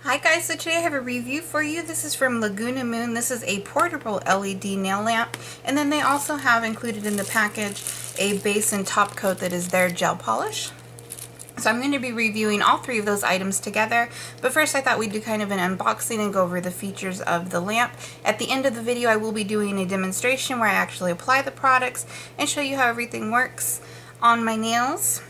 Hi guys, so today I have a review for you. This is from Lagunamoon. This is a portable LED nail lamp, and then they also have included in the package a base and top coat that is their gel polish. So I'm going to be reviewing all three of those items together, but first I thought we'd do kind of an unboxing and go over the features of the lamp. At the end of the video I will be doing a demonstration where I actually apply the products and show you how everything works on my nails.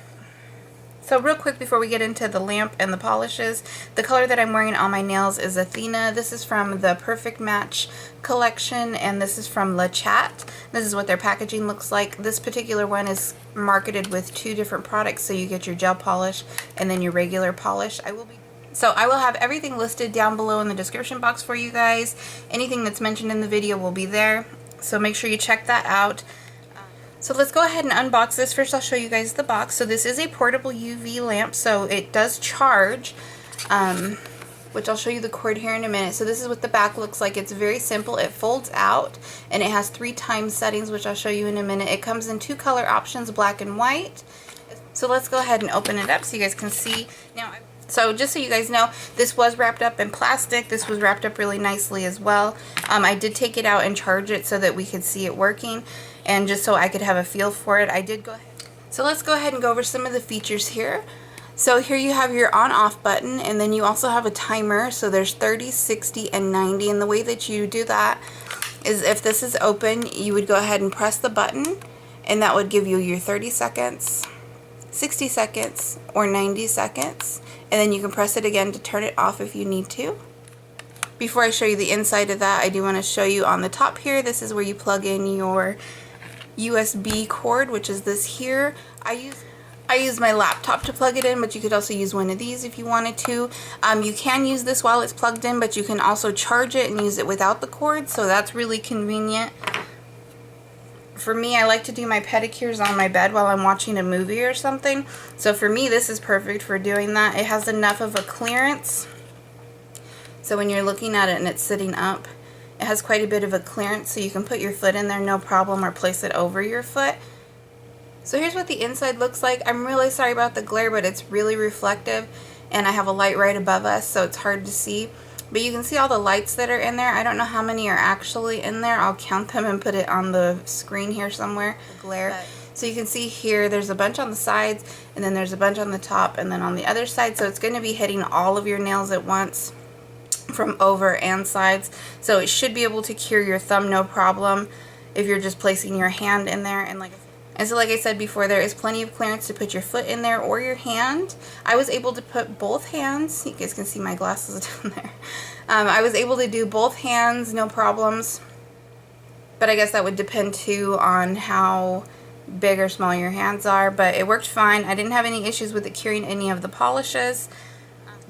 So real quick before we get into the lamp and the polishes, the color that I'm wearing on my nails is Athena. This is from the Perfect Match collection, and this is from Le Chat. This is what their packaging looks like. This particular one is marketed with two different products, so you get your gel polish and then your regular polish. I will have everything listed down below in the description box for you guys. Anything that's mentioned in the video will be there, so make sure you check that out. So let's go ahead and unbox this. First I'll show you guys the box. So this is a portable UV lamp, so it does charge, which I'll show you the cord here in a minute. So this is what the back looks like. It's very simple. It folds out and it has 3 time settings, which I'll show you in a minute. It comes in 2 color options, black and white. So let's go ahead and open it up so you guys can see. Now, so just so you guys know, this was wrapped up in plastic. This was wrapped up really nicely as well. I did take it out and charge it so that we could see it working, and just so I could have a feel for it, I did go ahead. So let's go ahead and go over some of the features here. So here you have your on-off button, and then you also have a timer. So there's 30, 60, and 90, and the way that you do that is if this is open, you would go ahead and press the button, and that would give you your 30 seconds, 60 seconds, or 90 seconds, and then you can press it again to turn it off if you need to. Before I show you the inside of that, I do want to show you on the top here, this is where you plug in your USB cord, which is this here. I use my laptop to plug it in, but you could also use one of these if you wanted to. You can use this while it's plugged in, but you can also charge it and use it without the cord, so that's really convenient. For me, I like to do my pedicures on my bed while I'm watching a movie or something, so for me this is perfect for doing that. It has enough of a clearance, so when you're looking at it and it's sitting up, it has quite a bit of a clearance, so you can put your foot in there no problem or place it over your foot. So here's what the inside looks like. I'm really sorry about the glare, but it's really reflective, and I have a light right above us, so it's hard to see. But you can see all the lights that are in there. I don't know how many are actually in there. I'll count them and put it on the screen here somewhere. The glare. So you can see here there's a bunch on the sides, and then there's a bunch on the top, and then on the other side. So it's going to be hitting all of your nails at once, from over and sides, so it should be able to cure your thumb no problem if you're just placing your hand in there. And so like I said before, there is plenty of clearance to put your foot in there or your hand. I was able to put both hands. You guys can see my glasses down there. I was able to do both hands, no problems, but I guess that would depend too on how big or small your hands are, but it worked fine. I didn't have any issues with it curing any of the polishes.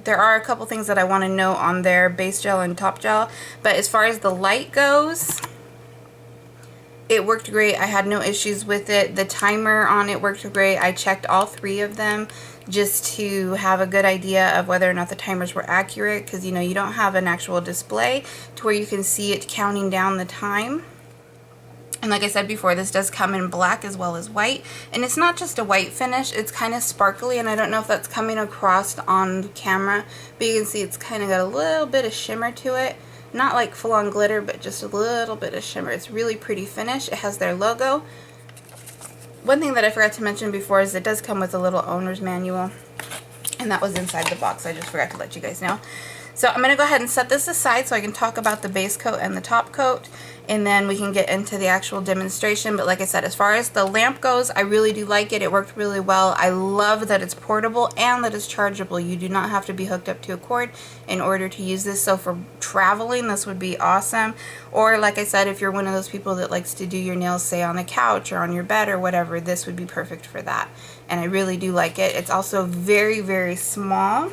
There are a couple things that I want to note on their base gel and top gel, but as far as the light goes, it worked great. I had no issues with it. The timer on it worked great. I checked all 3 of them just to have a good idea of whether or not the timers were accurate, because you know you don't have an actual display to where you can see it counting down the time. And like I said before, this does come in black as well as white, and it's not just a white finish, it's kind of sparkly, and I don't know if that's coming across on camera, but you can see it's kind of got a little bit of shimmer to it. Not like full-on glitter, but just a little bit of shimmer. It's really pretty finish. It has their logo. One thing that I forgot to mention before is it does come with a little owner's manual, and that was inside the box. I just forgot to let you guys know. So I'm going to go ahead and set this aside so I can talk about the base coat and the top coat, and then we can get into the actual demonstration. But like I said, as far as the lamp goes, I really do like it. It worked really well. I love that it's portable and that it's chargeable. You do not have to be hooked up to a cord in order to use this. So for traveling, this would be awesome. Or like I said, if you're one of those people that likes to do your nails, say on the couch or on your bed or whatever, this would be perfect for that. And I really do like it. It's also very, very small.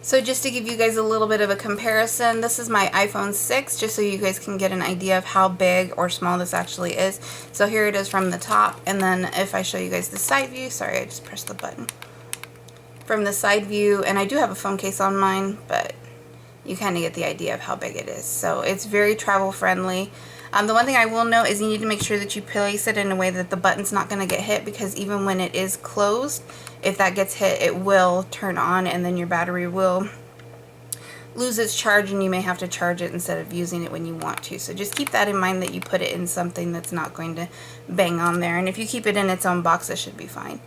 So just to give you guys a little bit of a comparison, this is my iPhone 6, just so you guys can get an idea of how big or small this actually is. So here it is from the top, and then if I show you guys the side view, sorry I just pressed the button. From the side view, and I do have a phone case on mine, but you kind of get the idea of how big it is. So it's very travel friendly. The one thing I will note is you need to make sure that you place it in a way that the button's not going to get hit, because even when it is closed, if that gets hit, it will turn on and then your battery will lose its charge and you may have to charge it instead of using it when you want to. So just keep that in mind, that you put it in something that's not going to bang on there. And if you keep it in its own box, it should be fine.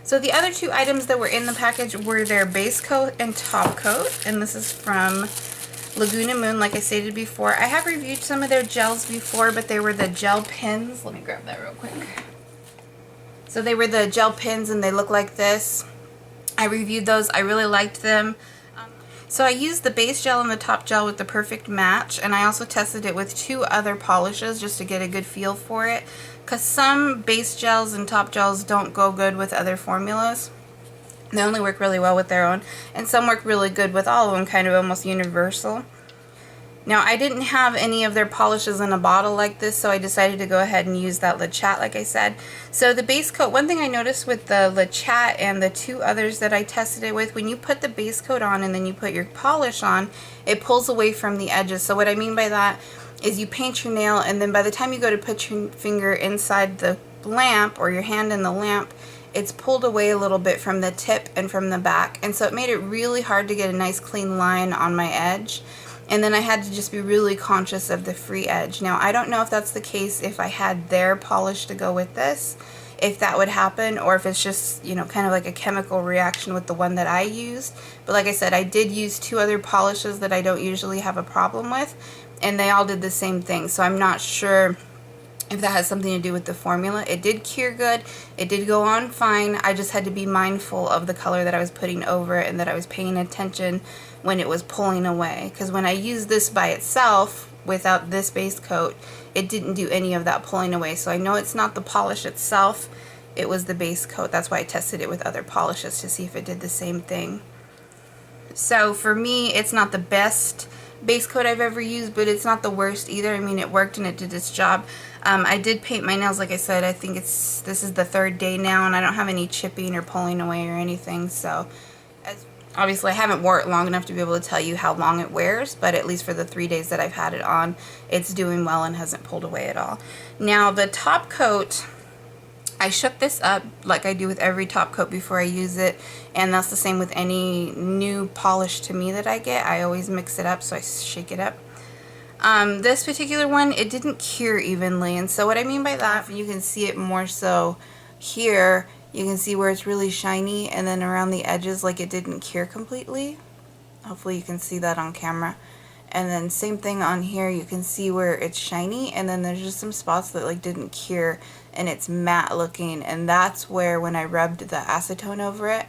So the other two items that were in the package were their base coat and top coat. And this is from Lagunamoon, like I stated before. I have reviewed some of their gels before, but they were the gel pins. Let me grab that real quick. So they were the gel pins and they look like this. I reviewed those. I really liked them. So I used the base gel and the top gel with the perfect match, and I also tested it with 2 other polishes just to get a good feel for it, because some base gels and top gels don't go good with other formulas. They only work really well with their own, and some work really good with all of them, kind of almost universal. Now, I didn't have any of their polishes in a bottle like this, so I decided to go ahead and use that Le Chat, like I said. So the base coat, one thing I noticed with the Le Chat and the 2 others that I tested it with, when you put the base coat on and then you put your polish on, it pulls away from the edges. So what I mean by that is you paint your nail, and then by the time you go to put your finger inside the lamp or your hand in the lamp, it's pulled away a little bit from the tip and from the back. And so it made it really hard to get a nice clean line on my edge. And then I had to just be really conscious of the free edge. Now, I don't know if that's the case if I had their polish to go with this, if that would happen, or if it's just, you know, kind of like a chemical reaction with the one that I used. But like I said, I did use 2 other polishes that I don't usually have a problem with, and they all did the same thing. So I'm not sure if that has something to do with the formula. It did cure good. It did go on fine. I just had to be mindful of the color that I was putting over it, and that I was paying attention when it was pulling away. Because when I used this by itself, without this base coat, it didn't do any of that pulling away. So I know it's not the polish itself, it was the base coat. That's why I tested it with other polishes to see if it did the same thing. So for me, it's not the best base coat I've ever used, but it's not the worst either. I mean, it worked and it did its job. I did paint my nails, like I said. I think this is the 3rd day now, and I don't have any chipping or pulling away or anything. So obviously I haven't wore it long enough to be able to tell you how long it wears, but at least for the 3 days that I've had it on, it's doing well and hasn't pulled away at all. Now the top coat, I shook this up like I do with every top coat before I use it, and that's the same with any new polish to me that I get. I always mix it up, so I shake it up. This particular one, it didn't cure evenly, and so what I mean by that, you can see it more so here. You can see where it's really shiny, and then around the edges, like it didn't cure completely. Hopefully you can see that on camera. And then same thing on here, you can see where it's shiny, and then there's just some spots that like didn't cure, and it's matte looking, and that's where when I rubbed the acetone over it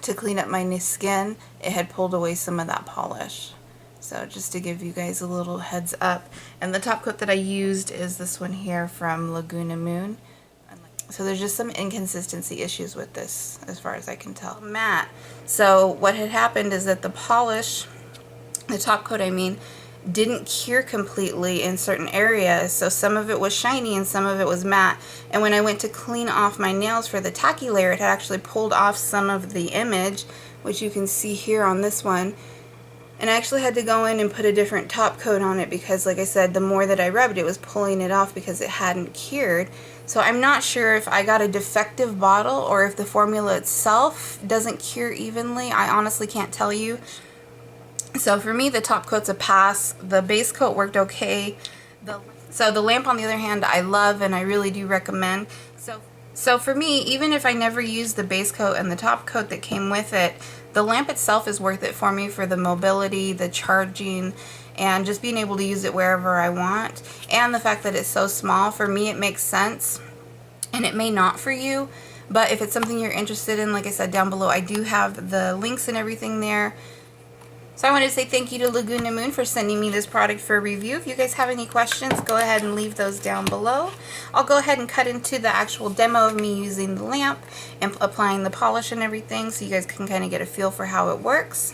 to clean up my skin, it had pulled away some of that polish. So just to give you guys a little heads up. And the top coat that I used is this one here from Lagunamoon. So there's just some inconsistency issues with this as far as I can tell. Matte. So what had happened is that the polish, the top coat I mean, didn't cure completely in certain areas. So some of it was shiny and some of it was matte. And when I went to clean off my nails for the tacky layer, it had actually pulled off some of the image, which you can see here on this one. And I actually had to go in and put a different top coat on it because, like I said, the more that I rubbed, it was pulling it off because it hadn't cured. So I'm not sure if I got a defective bottle or if the formula itself doesn't cure evenly. I honestly can't tell you. So for me, the top coat's a pass. The base coat worked okay. So the lamp, on the other hand, I love and I really do recommend. So for me, even if I never used the base coat and the top coat that came with it, the lamp itself is worth it for me for the mobility, the charging, and just being able to use it wherever I want. And the fact that it's so small, for me it makes sense. And it may not for you, but if it's something you're interested in, like I said down below, I do have the links and everything there. So I want to say thank you to Lagunamoon for sending me this product for review. If you guys have any questions, go ahead and leave those down below. I'll go ahead and cut into the actual demo of me using the lamp and applying the polish and everything so you guys can kind of get a feel for how it works.